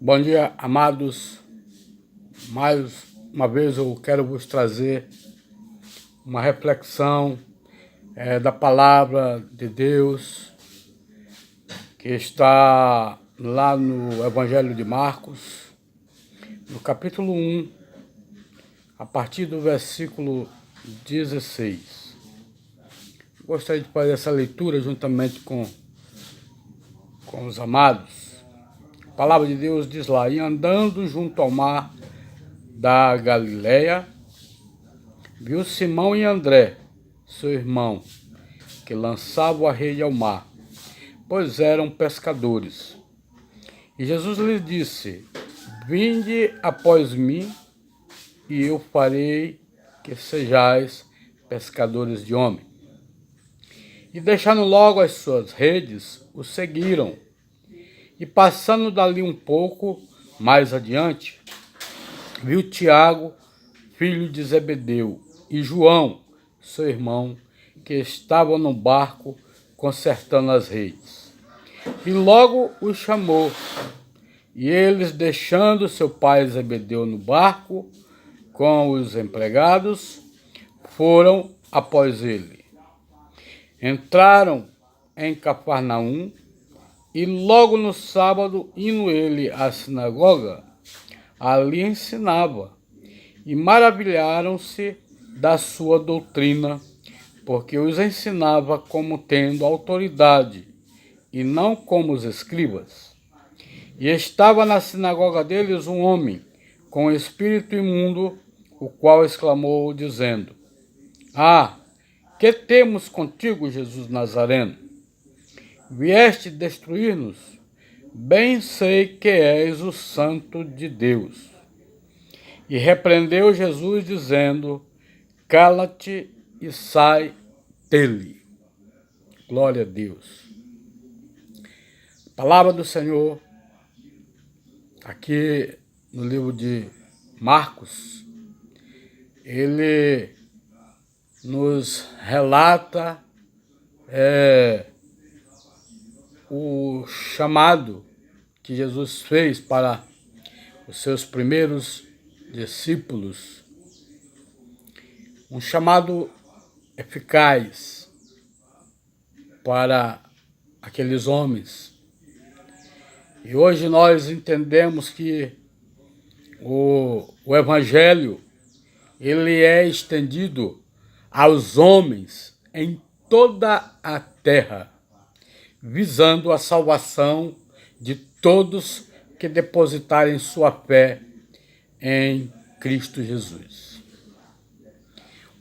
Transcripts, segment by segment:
Bom dia, amados. Mais uma vez eu quero vos trazer uma reflexão da palavra de Deus que está lá no Evangelho de Marcos, no capítulo 1, a partir do versículo 16. Gostaria de fazer essa leitura juntamente com os amados. A palavra de Deus diz lá: e andando junto ao mar da Galileia, viu Simão e André, seu irmão, que lançavam a rede ao mar, pois eram pescadores. E Jesus lhes disse: vinde após mim, e eu farei que sejais pescadores de homem. E deixando logo as suas redes, o seguiram. E passando dali um pouco mais adiante, viu Tiago, filho de Zebedeu, e João, seu irmão, que estavam no barco consertando as redes. E logo os chamou. E eles, deixando seu pai Zebedeu no barco com os empregados, foram após ele. Entraram em Cafarnaum, e logo no sábado, indo ele à sinagoga, ali ensinava, e maravilharam-se da sua doutrina, porque os ensinava como tendo autoridade, e não como os escribas. E estava na sinagoga deles um homem com espírito imundo, o qual exclamou, dizendo: que temos contigo, Jesus Nazareno? Vieste destruir-nos? Bem sei que és o Santo de Deus. E repreendeu Jesus, dizendo: cala-te e sai dele. Glória a Deus. A palavra do Senhor, aqui no livro de Marcos, ele nos relata o chamado que Jesus fez para os seus primeiros discípulos, um chamado eficaz para aqueles homens. E hoje nós entendemos que o Evangelho ele é estendido aos homens em toda a terra, visando a salvação de todos que depositarem sua fé em Cristo Jesus.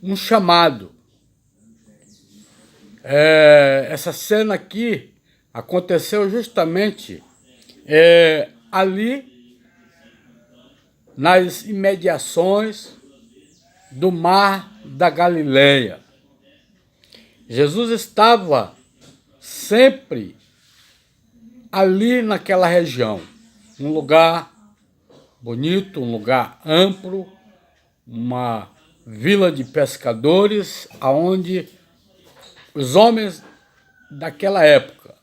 Um chamado. Essa cena aqui aconteceu justamente ali nas imediações do mar da Galileia. Jesus estava sempre ali naquela região, um lugar bonito, um lugar amplo, uma vila de pescadores, aonde os homens daquela época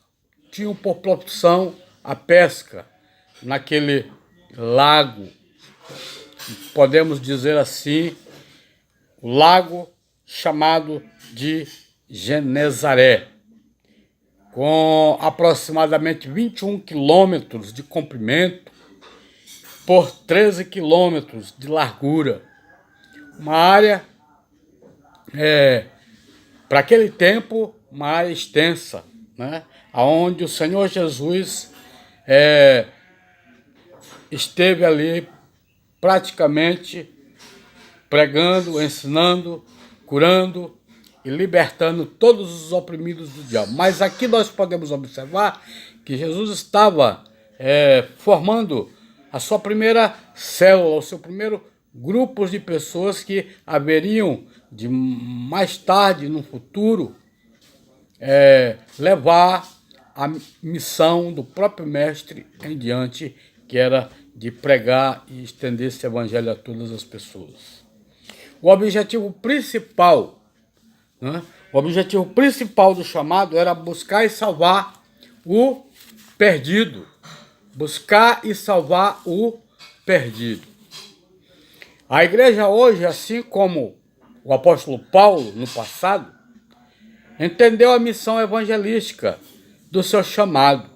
tinham por profissão a pesca naquele lago, podemos dizer assim, o lago chamado de Genezaré, com aproximadamente 21 quilômetros de comprimento por 13 quilômetros de largura. Uma área, para aquele tempo, uma área extensa, né? Onde o Senhor Jesus esteve ali praticamente pregando, ensinando, curando e libertando todos os oprimidos do diabo. Mas aqui nós podemos observar que Jesus estava formando a sua primeira célula, o seu primeiro grupo de pessoas que haveriam de mais tarde, no futuro, levar a missão do próprio mestre em diante, que era de pregar e estender esse evangelho a todas as pessoas. O objetivo principal, o objetivo principal do chamado era buscar e salvar o perdido, buscar e salvar o perdido. A igreja hoje, assim como o apóstolo Paulo no passado, entendeu a missão evangelística do seu chamado.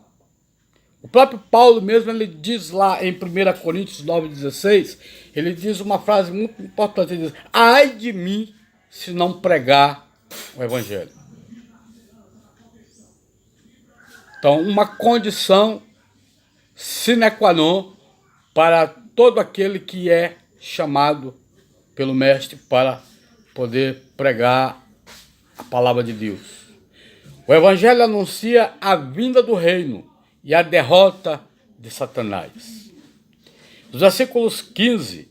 O próprio Paulo mesmo, ele diz lá em 1 Coríntios 9,16, ele diz uma frase muito importante, ele diz: ai de mim se não pregar o evangelho. Então, uma condição sine qua non para todo aquele que é chamado pelo Mestre para poder pregar a palavra de Deus. O evangelho anuncia a vinda do reino e a derrota de Satanás. Os versículos 15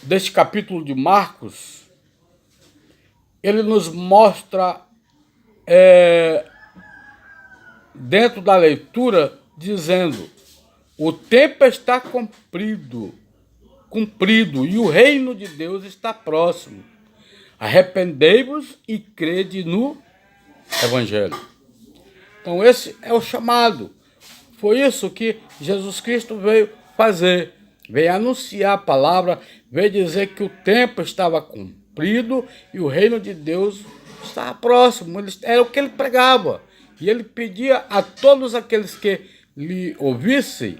deste capítulo de Marcos, ele nos mostra, dentro da leitura, dizendo: o tempo está cumprido e o reino de Deus está próximo. Arrependei-vos e crede no evangelho. Então esse é o chamado. Foi isso que Jesus Cristo veio fazer. Veio anunciar a palavra, veio dizer que o tempo estava cumprido e o reino de Deus estava próximo. Era o que ele pregava. E ele pedia a todos aqueles que lhe ouvissem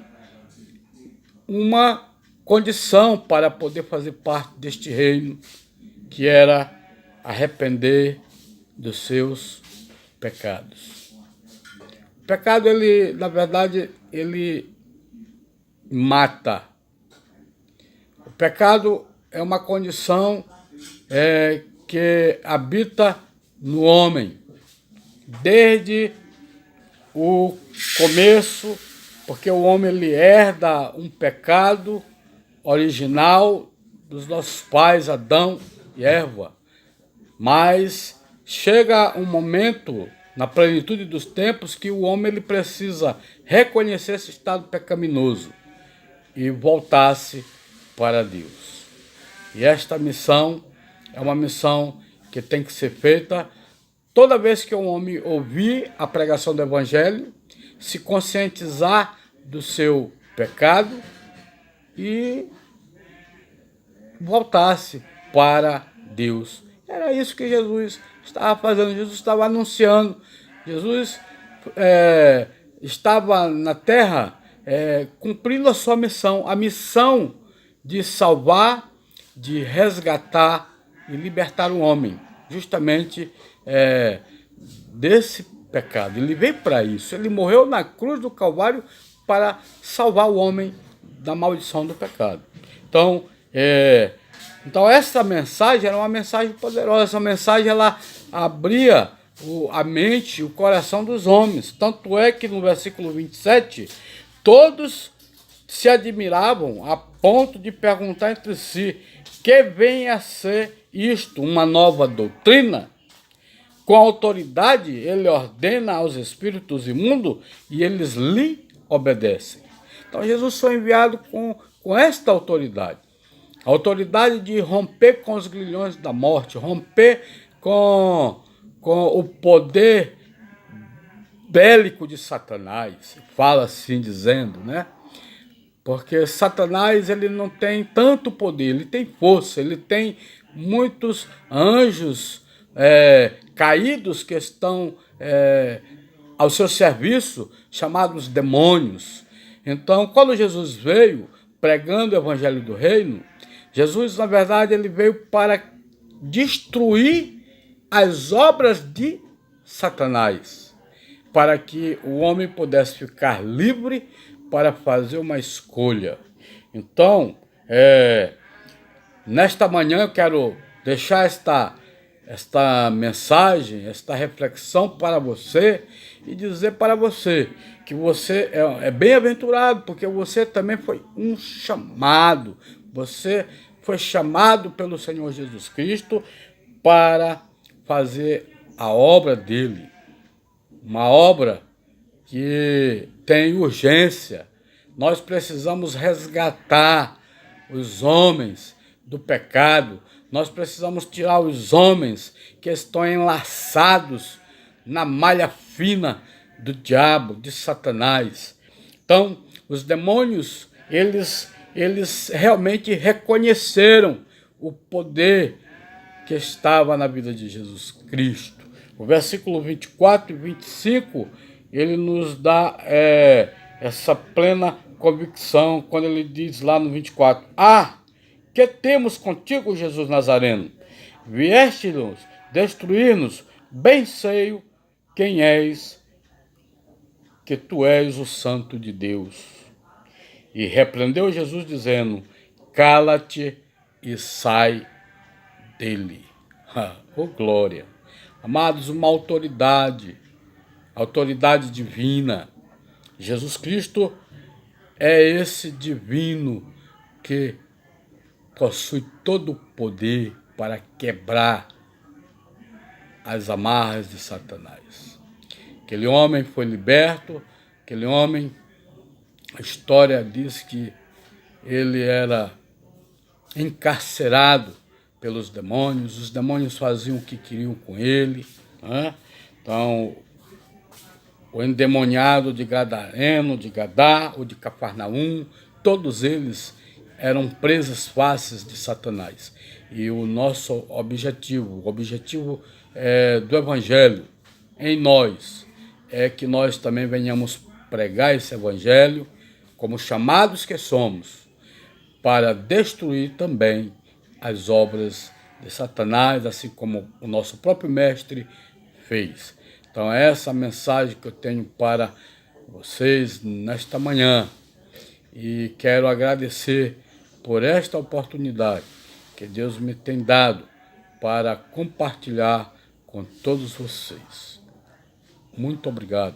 uma condição para poder fazer parte deste reino, que era arrepender dos seus pecados. O pecado, ele, na verdade, ele mata. O pecado é uma condição que habita no homem, desde o começo, porque o homem ele herda um pecado original dos nossos pais, Adão e Eva. Mas chega um momento, na plenitude dos tempos, que o homem ele precisa reconhecer esse estado pecaminoso e voltar-se para Deus. E esta missão é uma missão que tem que ser feita toda vez que um homem ouvir a pregação do Evangelho, se conscientizar do seu pecado e voltar-se para Deus. Era isso que Jesus estava fazendo, Jesus estava anunciando. Jesus estava na terra cumprindo a sua missão, a missão de salvar, de resgatar e libertar o homem, justamente desse pecado. Ele veio para isso, ele morreu na cruz do Calvário para salvar o homem da maldição do pecado. Então essa mensagem era uma mensagem poderosa, essa mensagem ela abria a mente, o coração dos homens. Tanto é que no versículo 27, todos se admiravam a ponto de perguntar entre si: que vem a ser isto, uma nova doutrina? Com autoridade ele ordena aos espíritos imundos e eles lhe obedecem. Então Jesus foi enviado com esta autoridade. A autoridade de romper com os grilhões da morte, romper com o poder bélico de Satanás. Fala assim dizendo, né? Porque Satanás ele não tem tanto poder, ele tem força, ele tem muitos anjos caídos que estão ao seu serviço, chamados demônios. Então, quando Jesus veio pregando o evangelho do reino, Jesus, na verdade, ele veio para destruir as obras de Satanás, para que o homem pudesse ficar livre para fazer uma escolha. Então, nesta manhã eu quero deixar esta mensagem, esta reflexão para você e dizer para você que você é bem-aventurado, porque você também foi um chamado. Você foi chamado pelo Senhor Jesus Cristo para fazer a obra dele. Uma obra que tem urgência. Nós precisamos resgatar os homens do pecado. Nós precisamos tirar os homens que estão enlaçados na malha fina do diabo, de Satanás. Então, os demônios, eles realmente reconheceram o poder que estava na vida de Jesus Cristo. O versículo 24 e 25, ele nos dá essa plena convicção, quando ele diz lá no 24, que temos contigo, Jesus Nazareno? Vieste-nos destruir-nos, bem sei quem és, que tu és o Santo de Deus. E repreendeu Jesus, dizendo, cala-te e sai dele. Oh glória! Amados, uma autoridade divina. Jesus Cristo é esse divino que possui todo o poder para quebrar as amarras de Satanás. Aquele homem foi liberto, aquele homem, a história diz que ele era encarcerado pelos demônios, os demônios faziam o que queriam com ele, né? Então, o endemoniado de Gadareno, de Gadá ou de Cafarnaum, todos eles eram presas fáceis de Satanás. E o nosso objetivo, o objetivo do Evangelho em nós, é que nós também venhamos pregar esse Evangelho, como chamados que somos, para destruir também as obras de Satanás, assim como o nosso próprio Mestre fez. Então, é essa mensagem que eu tenho para vocês nesta manhã. E quero agradecer por esta oportunidade que Deus me tem dado para compartilhar com todos vocês. Muito obrigado.